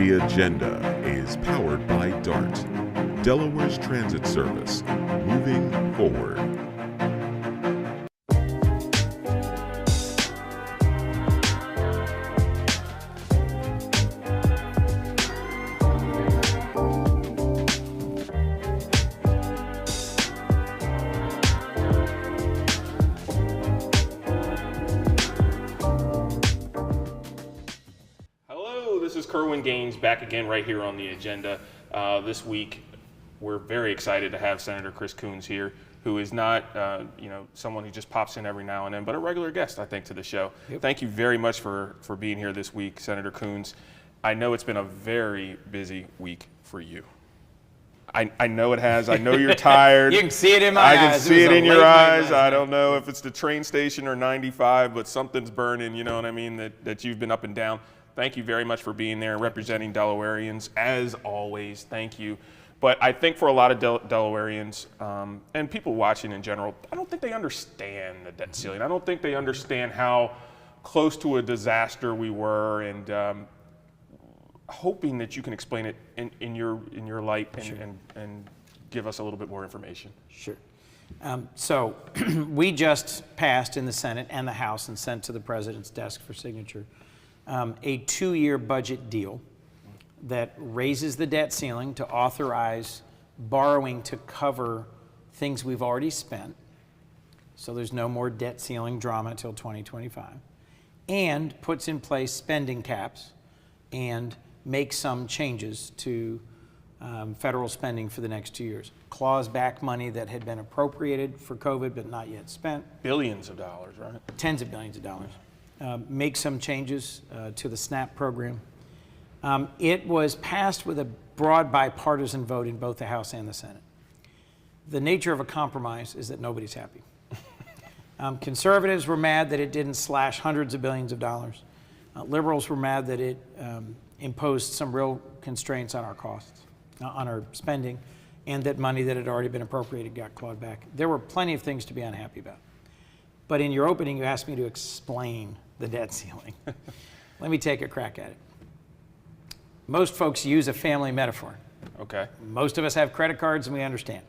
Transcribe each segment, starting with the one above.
The Agenda is powered by DART, Delaware's transit service, moving forward. Kerwin back again right here on The Agenda. This week, we're very excited to have Senator Chris Coons here, who is not someone who just pops in every now and then, but a regular guest, I think, to the show. Yep. Thank you very much for being here this week, Senator Coons. I know it's been a very busy week for you. I know it has. I know you're tired. You can see it in my eyes. I can see it in your eyes. I don't know if it's the train station or 95, but something's burning, you know what I mean, that you've been up and down. Thank you very much for being there and representing Delawareans, as always. Thank you. But I think for a lot of Delawareans and people watching in general, I don't think they understand the debt ceiling. I don't think they understand how close to a disaster we were, and hoping that you can explain it in your light and, sure, and give us a little bit more information. Sure. So we just passed in the Senate and the House and sent to the President's desk for signature a 2-year budget deal that raises the debt ceiling to authorize borrowing to cover things we've already spent. So there's no more debt ceiling drama till 2025. And puts in place spending caps and makes some changes to federal spending for the next 2 years. Claws back money that had been appropriated for COVID but not yet spent. Billions of dollars, right? Tens of billions of dollars. Make some changes to the SNAP program. It was passed with a broad bipartisan vote in both the House and the Senate. The nature of a compromise is that nobody's happy. Conservatives were mad that it didn't slash hundreds of billions of dollars. Liberals were mad that it imposed some real constraints on our costs, on our spending, and that money that had already been appropriated got clawed back. There were plenty of things to be unhappy about. But in your opening, you asked me to explain the debt ceiling. Let me take a crack at it. Most folks use a family metaphor. Okay. Most of us have credit cards and we understand.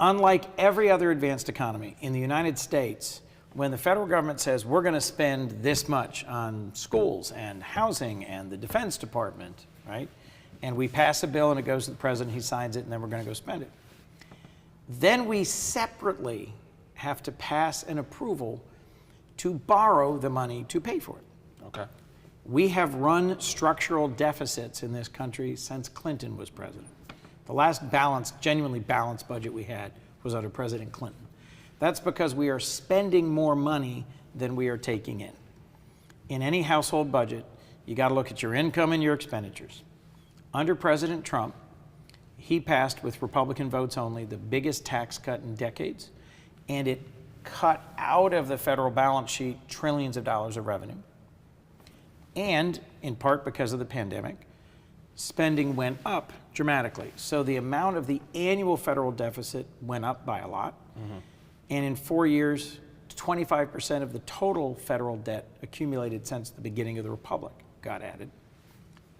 Unlike every other advanced economy in the United States, when the federal government says we're going to spend this much on schools and housing and the Defense Department, right? And we pass a bill and it goes to the president, he signs it, and then we're going to go spend it. Then we separately have to pass an approval to borrow the money to pay for it. Okay. We have run structural deficits in this country since Clinton was president. The last balanced, genuinely balanced budget we had was under President Clinton. That's because we are spending more money than we are taking in. In any household budget, you got to look at your income and your expenditures. Under President Trump, he passed with Republican votes only the biggest tax cut in decades, and it cut out of the federal balance sheet trillions of dollars of revenue. And in part because of the pandemic, spending went up dramatically. So the amount of the annual federal deficit went up by a lot. Mm-hmm. And in 4 years, 25% of the total federal debt accumulated since the beginning of the Republic got added.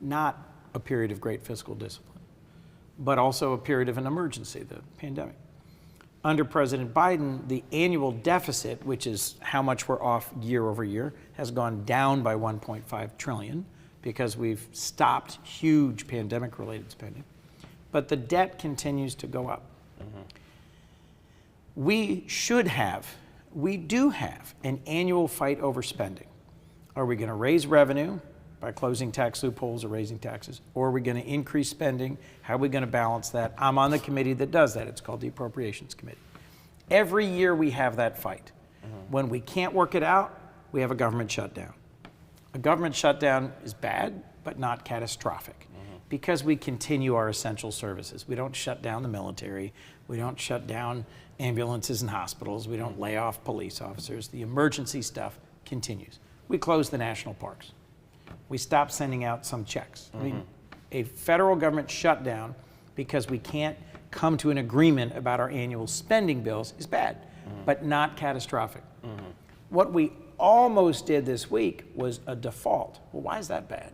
Not a period of great fiscal discipline, but also a period of an emergency, the pandemic. Under President Biden, the annual deficit, which is how much we're off year over year, has gone down by 1.5 trillion because we've stopped huge pandemic-related spending. But the debt continues to go up. Mm-hmm. We do have an annual fight over spending. Are we going to raise revenue by closing tax loopholes or raising taxes? Or are we going to increase spending? How are we going to balance that? I'm on the committee that does that. It's called the Appropriations Committee. Every year we have that fight. Mm-hmm. When we can't work it out, we have a government shutdown. A government shutdown is bad, but not catastrophic, because we continue our essential services. We don't shut down the military. We don't shut down ambulances and hospitals. We don't lay off police officers. The emergency stuff continues. We close the national parks. We stop sending out some checks. I mean, a federal government shutdown because we can't come to an agreement about our annual spending bills is bad, but not catastrophic. What we almost did this week was a default. Well, why is that bad?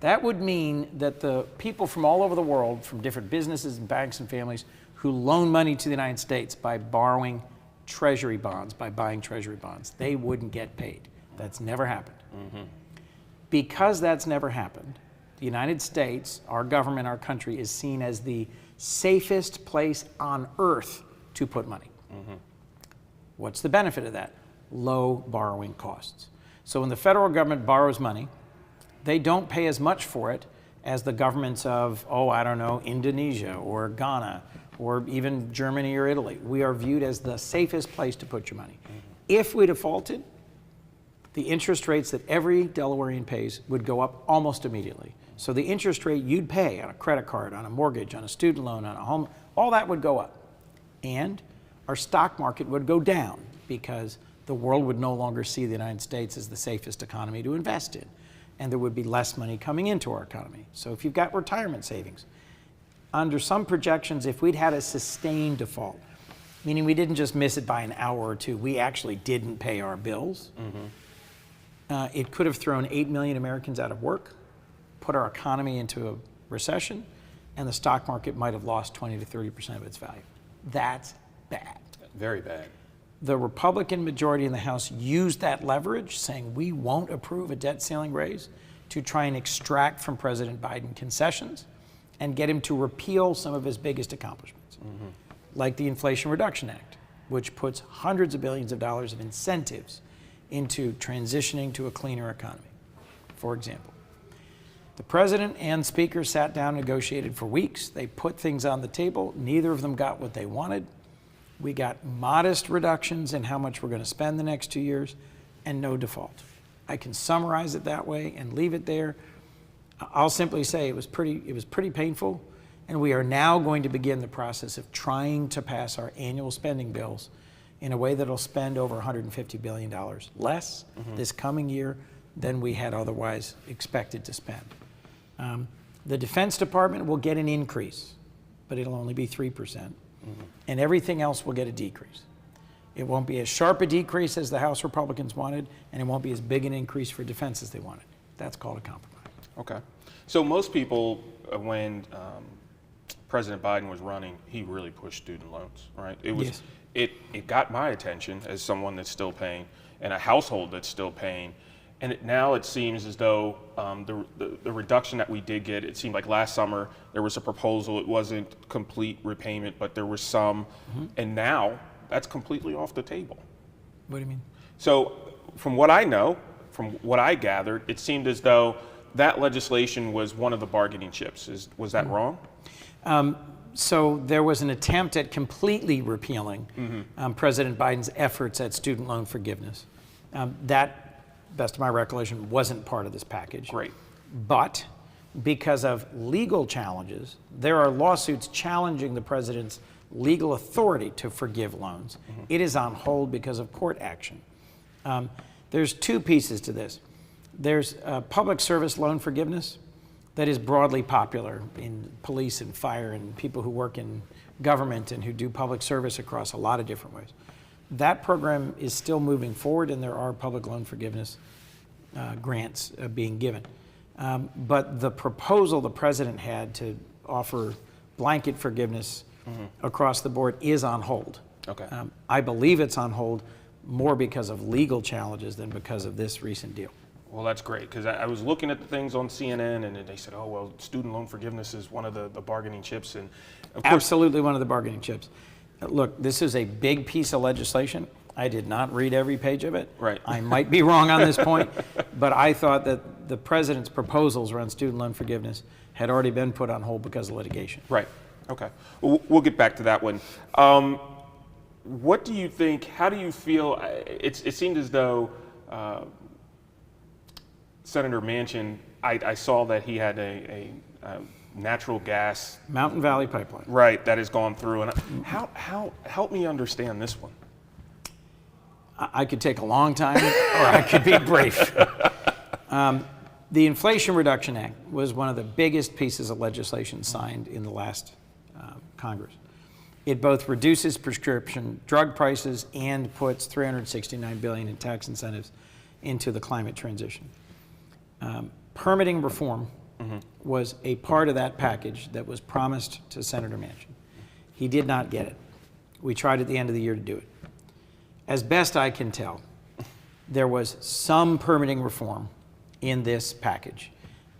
That would mean that the people from all over the world, from different businesses and banks and families, who loan money to the United States by borrowing treasury bonds, by buying treasury bonds, they wouldn't get paid. That's never happened. Because that's never happened, the United States, our government, our country, is seen as the safest place on earth to put money. What's the benefit of that? Low borrowing costs. So when the federal government borrows money, they don't pay as much for it as the governments of, I don't know, Indonesia or Ghana or even Germany or Italy. We are viewed as the safest place to put your money. If we defaulted, the interest rates that every Delawarean pays would go up almost immediately. So the interest rate you'd pay on a credit card, on a mortgage, on a student loan, on a home, all that would go up. And our stock market would go down because the world would no longer see the United States as the safest economy to invest in. And there would be less money coming into our economy. So if you've got retirement savings, under some projections, if we'd had a sustained default, meaning we didn't just miss it by an hour or two, we actually didn't pay our bills, it could have thrown 8 million Americans out of work, put our economy into a recession, and the stock market might have lost 20 to 30% of its value. That's bad. Very bad. The Republican majority in the House used that leverage, saying we won't approve a debt ceiling raise, to try and extract from President Biden concessions and get him to repeal some of his biggest accomplishments, like the Inflation Reduction Act, which puts hundreds of billions of dollars of incentives into transitioning to a cleaner economy, for example. The president and speaker sat down, negotiated for weeks. They put things on the table. Neither of them got what they wanted. We got modest reductions in how much we're going to spend the next 2 years and no default. I can summarize it that way and leave it there. I'll simply say it was pretty painful, and we are now going to begin the process of trying to pass our annual spending bills in a way that'll spend over $150 billion less this coming year than we had otherwise expected to spend. The Defense Department will get an increase, but it'll only be 3%. And everything else will get a decrease. It won't be as sharp a decrease as the House Republicans wanted, and it won't be as big an increase for defense as they wanted. That's called a compromise. Okay. So most people, when President Biden was running, he really pushed student loans, right? It was, yes. It got my attention as someone that's still paying and a household that's still paying. And now it seems as though the reduction that we did get, it seemed like last summer there was a proposal. It wasn't complete repayment, but there was some. And now that's completely off the table. What do you mean? So from what I know, from what I gathered, it seemed as though that legislation was one of the bargaining chips. Was that wrong? So there was an attempt at completely repealing President Biden's efforts at student loan forgiveness. That, best of my recollection, wasn't part of this package. Great. But because of legal challenges, there are lawsuits challenging the president's legal authority to forgive loans. It is on hold because of court action. There's two pieces to this. There's public service loan forgiveness that is broadly popular in police and fire and people who work in government and who do public service across a lot of different ways. That program is still moving forward, and there are public loan forgiveness grants being given. But the proposal the president had to offer blanket forgiveness across the board is on hold. Okay. I believe it's on hold more because of legal challenges than because of this recent deal. Well, that's great, because I was looking at the things on CNN, and they said, oh, well, student loan forgiveness is one of the bargaining chips. And of course, absolutely one of the bargaining chips. Look, this is a big piece of legislation. I did not read every page of it. Right. I might be wrong on this point, but I thought that the president's proposals around student loan forgiveness had already been put on hold because of litigation. Right. Okay. We'll get back to that one. What do you think? How do you feel? It seemed as though Senator Manchin, I saw that he had a natural gas Mountain Valley Pipeline. Right, that has gone through. And how help me understand this one? I could take a long time, or I could be brief. The Inflation Reduction Act was one of the biggest pieces of legislation signed in the last Congress. It both reduces prescription drug prices and puts $369 billion in tax incentives into the climate transition. Permitting reform was a part of that package that was promised to Senator Manchin. He did not get it. We tried at the end of the year to do it. As best I can tell, there was some permitting reform in this package.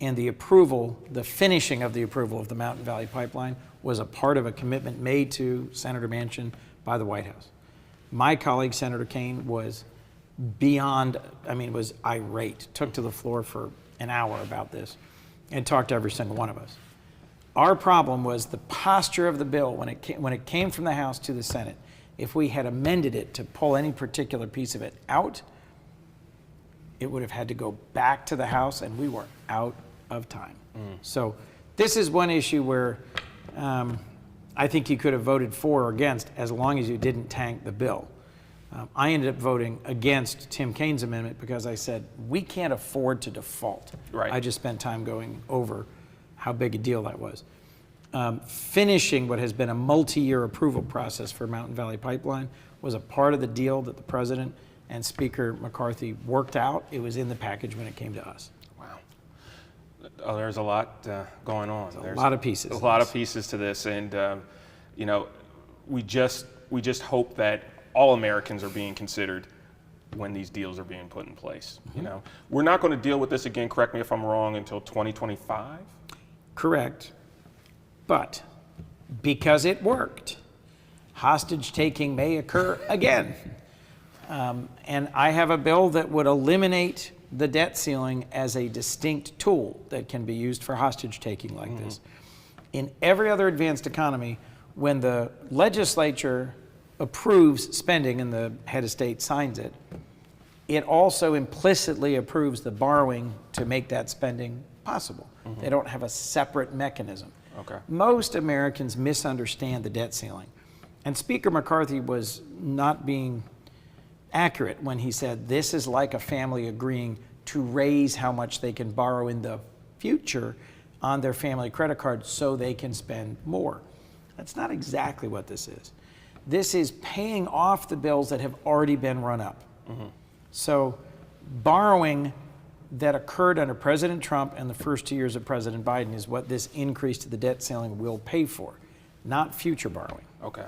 And the approval, the finishing of the approval of the Mountain Valley Pipeline was a part of a commitment made to Senator Manchin by the White House. My colleague, Senator Kaine, was was irate, took to the floor for an hour about this and talked to every single one of us. Our problem was the posture of the bill when it came from the House to the Senate. If we had amended it to pull any particular piece of it out, it would have had to go back to the House, and we were out of time. So this is one issue where I think you could have voted for or against as long as you didn't tank the bill. I ended up voting against Tim Kaine's amendment because I said, we can't afford to default. Right. I just spent time going over how big a deal that was. Finishing what has been a multi-year approval process for Mountain Valley Pipeline was a part of the deal that the President and Speaker McCarthy worked out. It was in the package when it came to us. Wow. Oh, there's a lot going on. There's a lot of pieces. A lot of pieces to this, and we just hope that all Americans are being considered when these deals are being put in place. We're not going to deal with this again, correct me if I'm wrong, until 2025? Correct. But because it worked, hostage taking may occur again. And I have a bill that would eliminate the debt ceiling as a distinct tool that can be used for hostage taking like this. In every other advanced economy, when the legislature approves spending and the head of state signs it, it also implicitly approves the borrowing to make that spending possible. They don't have a separate mechanism. Okay. Most Americans misunderstand the debt ceiling. And Speaker McCarthy was not being accurate when he said this is like a family agreeing to raise how much they can borrow in the future on their family credit card so they can spend more. That's not exactly what this is. This is paying off the bills that have already been run up. So borrowing that occurred under President Trump and the first 2 years of President Biden is what this increase to the debt ceiling will pay for, not future borrowing. Okay.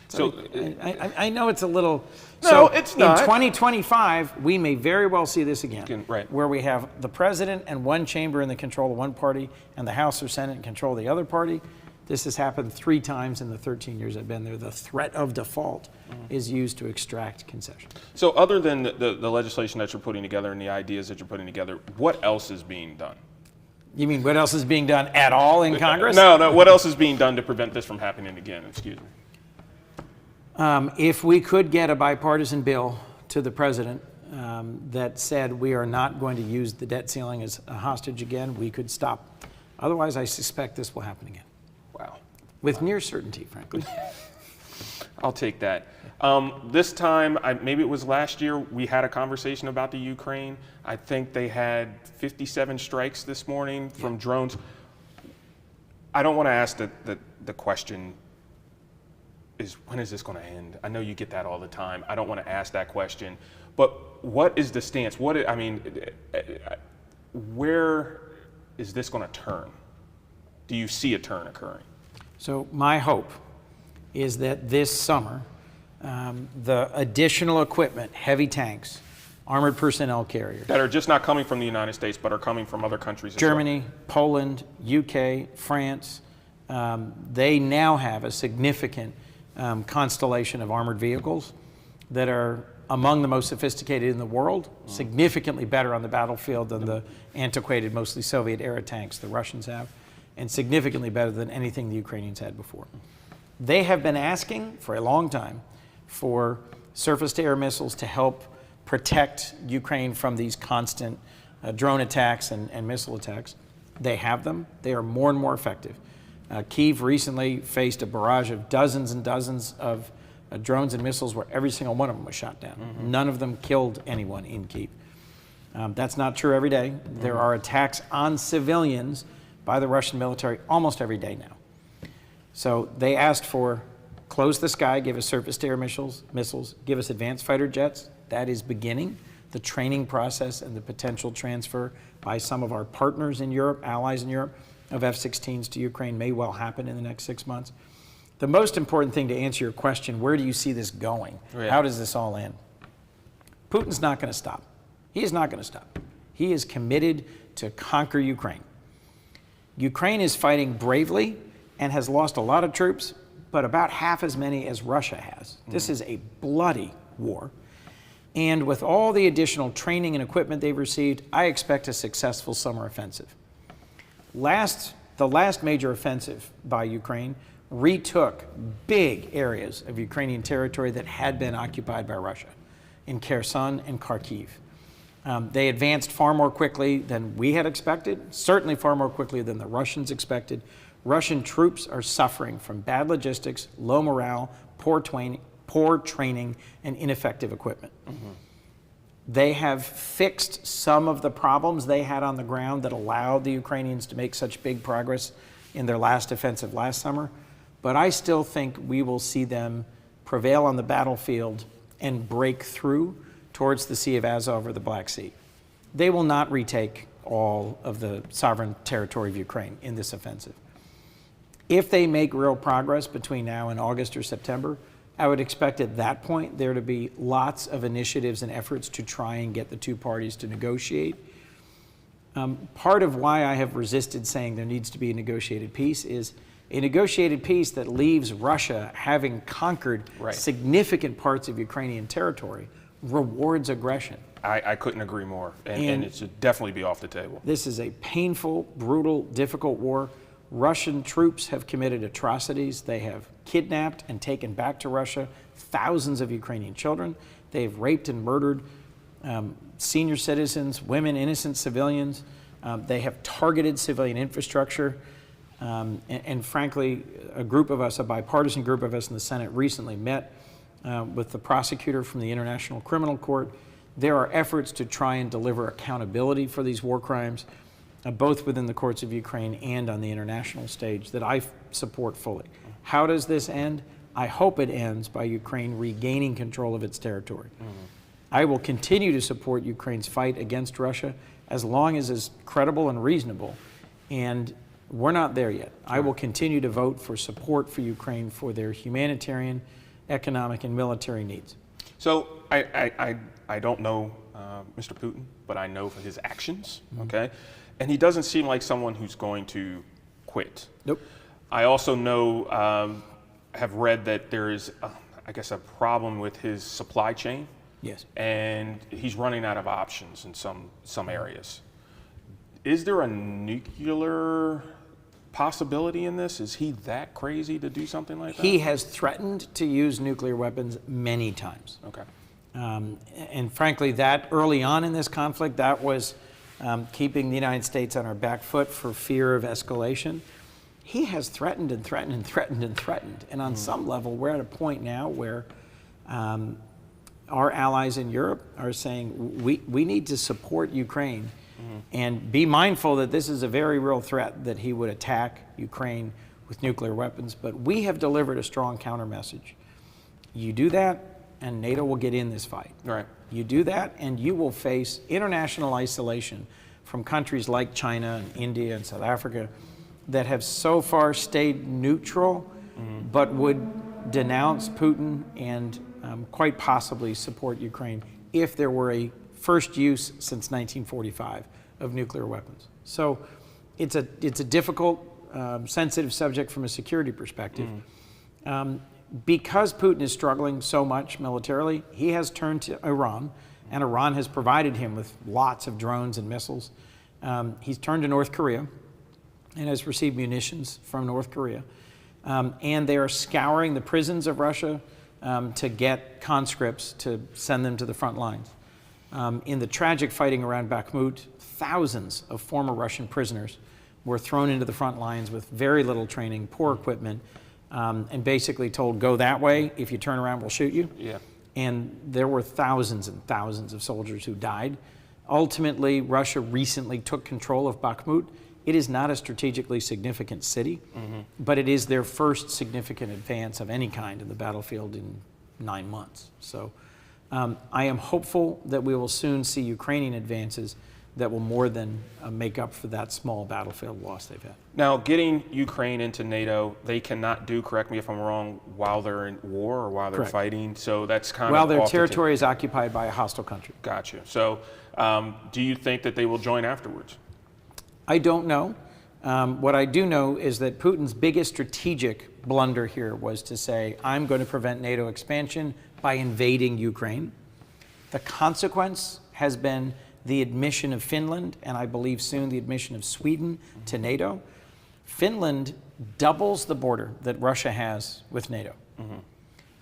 So I know it's a little. No, so it's not. In 2025, we may very well see this again, right. Where we have the president and one chamber in the control of one party, and the House or Senate in control of the other party. This has happened 3 times in the 13 years I've been there. The threat of default is used to extract concessions. So other than the legislation that you're putting together and the ideas that you're putting together, what else is being done? You mean what else is being done at all in Congress? No. What else is being done to prevent this from happening again? Excuse me. If we could get a bipartisan bill to the president that said we are not going to use the debt ceiling as a hostage again, we could stop. Otherwise, I suspect this will happen again. Wow. With near certainty, frankly. I'll take that. This time, maybe it was last year, we had a conversation about the Ukraine. I think they had 57 strikes this morning from drones. I don't want to ask the question is, when is this going to end? I know you get that all the time. I don't want to ask that question. But what is the stance? Where is this going to turn? Do you see a turn occurring? So my hope is that this summer, the additional equipment, heavy tanks, armored personnel carriers. That are just not coming from the United States, but are coming from other countries as Germany, Poland, UK, France. They now have a significant constellation of armored vehicles that are among the most sophisticated in the world, significantly better on the battlefield than the antiquated, mostly Soviet-era tanks the Russians have, and significantly better than anything the Ukrainians had before. They have been asking for a long time for surface-to-air missiles to help protect Ukraine from these constant drone attacks and missile attacks. They have them. They are more and more effective. Kyiv recently faced a barrage of dozens and dozens of drones and missiles where every single one of them was shot down. None of them killed anyone in Kyiv. That's not true every day. There are attacks on civilians by the Russian military almost every day now. So they asked for close the sky, give us surface-to-air missiles, give us advanced fighter jets. That is beginning. the training process and the potential transfer by some of our partners in Europe, allies in Europe, of F-16s to Ukraine may well happen in the next 6 months. The most important thing to answer your question, where do you see this going? Yeah. How does this all end? Putin's not going to stop. He is not going to stop. He is committed to conquer Ukraine. Ukraine is fighting bravely and has lost a lot of troops, but about half as many as Russia has. This is a bloody war. And with all the additional training and equipment they've received, I expect a successful summer offensive. The last major offensive by Ukraine retook big areas of Ukrainian territory that had been occupied by Russia in Kherson and Kharkiv. They advanced far more quickly than we had expected, certainly far more quickly than the Russians expected. Russian troops are suffering from bad logistics, low morale, poor training, and ineffective equipment. They have fixed some of the problems they had on the ground that allowed the Ukrainians to make such big progress in their last offensive last summer, but I still think we will see them prevail on the battlefield and break through towards the Sea of Azov or the Black Sea. They will not retake all of the sovereign territory of Ukraine in this offensive. If they make real progress between now and August or September, I would expect at that point there to be lots of initiatives and efforts to try and get the two parties to negotiate. Part of why I have resisted saying there needs to be a negotiated peace is a negotiated peace that leaves Russia having conquered significant parts of Ukrainian territory rewards aggression. I couldn't agree more, and it should definitely be off the table. This is a painful, brutal, difficult war. Russian troops have committed atrocities. They have kidnapped and taken back to Russia thousands of Ukrainian children. They have raped and murdered senior citizens, women, innocent civilians. They have targeted civilian infrastructure. And frankly, a bipartisan group of us in the Senate recently met with the prosecutor from the International Criminal Court. There are efforts to try and deliver accountability for these war crimes, both within the courts of Ukraine and on the international stage, that I support fully. How does this end? I hope it ends by Ukraine regaining control of its territory. I will continue to support Ukraine's fight against Russia as long as it's credible and reasonable. And we're not there yet. I will continue to vote for support for Ukraine for their humanitarian, economic, and military needs. So I don't know Mr. Putin, but I know for his actions, okay? And he doesn't seem like someone who's going to quit. Nope. I also know, have read that there is, I guess, a problem with his supply chain. Yes. And he's running out of options in some areas. Is there a nuclear possibility in this? Is he that crazy to do something like that? He has threatened to use nuclear weapons many times. Okay. And frankly, that early on in this conflict, that was keeping the United States on our back foot for fear of escalation. He has threatened and threatened and threatened and threatened. And on some level, we're at a point now where our allies in Europe are saying we need to support Ukraine and be mindful that this is a very real threat that he would attack Ukraine with nuclear weapons. But we have delivered a strong counter message. You do that, and NATO will get in this fight. Right. You do that, and you will face international isolation from countries like China and India and South Africa that have so far stayed neutral, but would denounce Putin and quite possibly support Ukraine if there were a first use since 1945 of nuclear weapons. So it's a difficult, sensitive subject from a security perspective. Because Putin is struggling so much militarily, he has turned to Iran, and Iran has provided him with lots of drones and missiles. He's turned to North Korea and has received munitions from North Korea. And they are scouring the prisons of Russia to get conscripts to send them to the front lines. In the tragic fighting around Bakhmut, thousands of former Russian prisoners were thrown into the front lines with very little training, poor equipment, and basically told, go that way, if you turn around, we'll shoot you. Yeah. And there were thousands and thousands of soldiers who died. Ultimately, Russia recently took control of Bakhmut. It is not a strategically significant city, but it is their first significant advance of any kind in the battlefield in 9 months. So I am hopeful that we will soon see Ukrainian advances that will more than make up for that small battlefield loss they've had. Now, getting Ukraine into NATO, they cannot do, correct me if I'm wrong, while they're in war or while they're Correct. fighting. So that's kind While of their off the territory is occupied by a hostile country. Gotcha. So do you think that they will join afterwards? I don't know. What I do know is that Putin's biggest strategic blunder here was to say, I'm going to prevent NATO expansion by invading Ukraine. The consequence has been the admission of Finland, and I believe soon the admission of Sweden to NATO. Finland doubles the border that Russia has with NATO.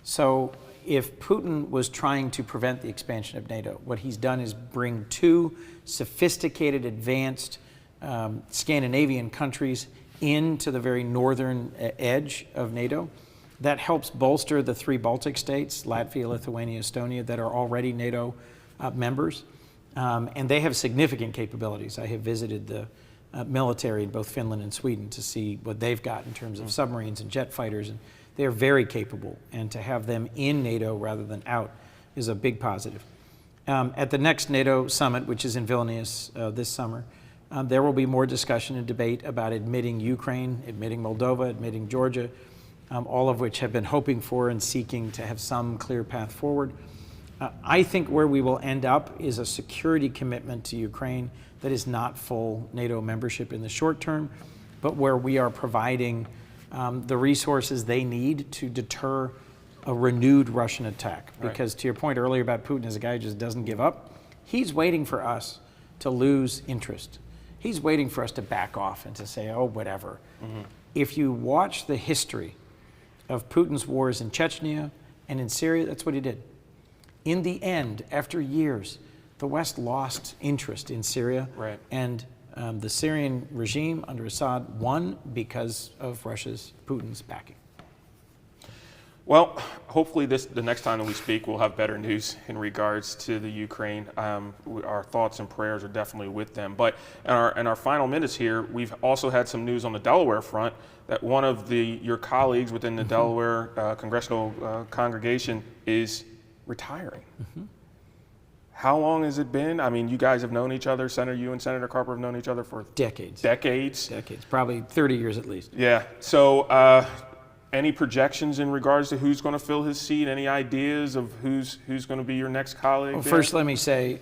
So if Putin was trying to prevent the expansion of NATO, what he's done is bring two sophisticated, advanced Scandinavian countries into the very northern edge of NATO. That helps bolster the three Baltic states, Latvia, Lithuania, Estonia, that are already NATO members. And they have significant capabilities. I have visited the military in both Finland and Sweden to see what they've got in terms of submarines and jet fighters, and they're very capable. And to have them in NATO rather than out is a big positive. At the next NATO summit, which is in Vilnius this summer, there will be more discussion and debate about admitting Ukraine, admitting Moldova, admitting Georgia, all of which have been hoping for and seeking to have some clear path forward. I think where we will end up is a security commitment to Ukraine that is not full NATO membership in the short term, but where we are providing the resources they need to deter a renewed Russian attack. Because to your point earlier about Putin as a guy who just doesn't give up, he's waiting for us to lose interest. He's waiting for us to back off and to say, oh, whatever. If you watch the history of Putin's wars in Chechnya and in Syria, that's what he did. In the end, after years, the West lost interest in Syria, and the Syrian regime under Assad won because of Putin's backing. Well, hopefully the next time that we speak, we'll have better news in regards to the Ukraine. Our thoughts and prayers are definitely with them. But in our final minutes here, we've also had some news on the Delaware front that one of your colleagues within the Delaware congressional congregation is retiring. How long has it been? I mean, you guys have known each other. You and Senator Carper have known each other for decades. Decades, probably 30 years at least. Yeah. So any projections in regards to who's going to fill his seat? Any ideas of who's going to be your next colleague? Well, first let me say,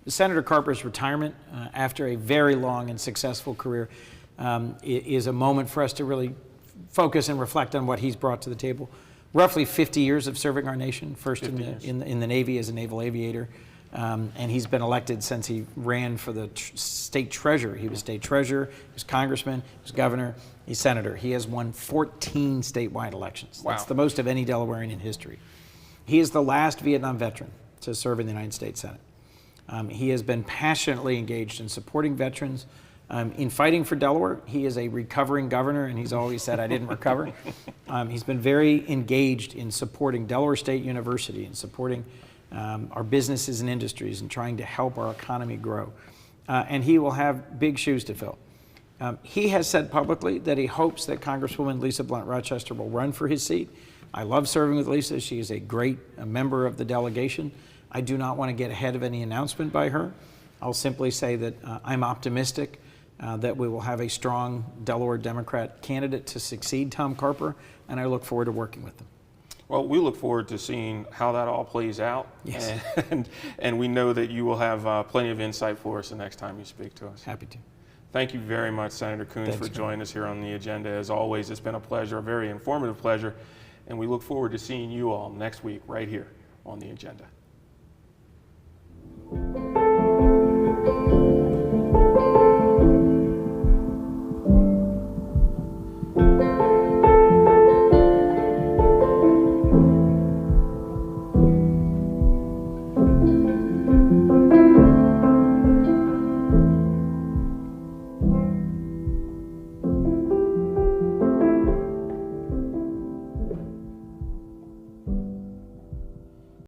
Senator Carper's retirement after a very long and successful career is a moment for us to really focus and reflect on what he's brought to the table. Roughly 50 years of serving our nation, first in the Navy as a naval aviator, and he's been elected since he ran for the state treasurer. He was state treasurer, he was congressman, he was governor, he's senator. He has won 14 statewide elections. Wow. That's the most of any Delawarean in history. He is the last Vietnam veteran to serve in the United States Senate. He has been passionately engaged in supporting veterans. In fighting for Delaware, he is a recovering governor, and he's always said, I didn't recover. He's been very engaged in supporting Delaware State University and supporting our businesses and industries and trying to help our economy grow. And he will have big shoes to fill. He has said publicly that he hopes that Congresswoman Lisa Blunt Rochester will run for his seat. I love serving with Lisa. She is a great member of the delegation. I do not want to get ahead of any announcement by her. I'll simply say that I'm optimistic that we will have a strong Delaware Democrat candidate to succeed Tom Carper, and I look forward to working with them. Well, we look forward to seeing how that all plays out. Yes. And we know that you will have plenty of insight for us the next time you speak to us. Happy to. Thank you very much, Senator Coons, for joining us here on the agenda. As always, it's been a pleasure, a very informative pleasure, and we look forward to seeing you all next week right here on the agenda.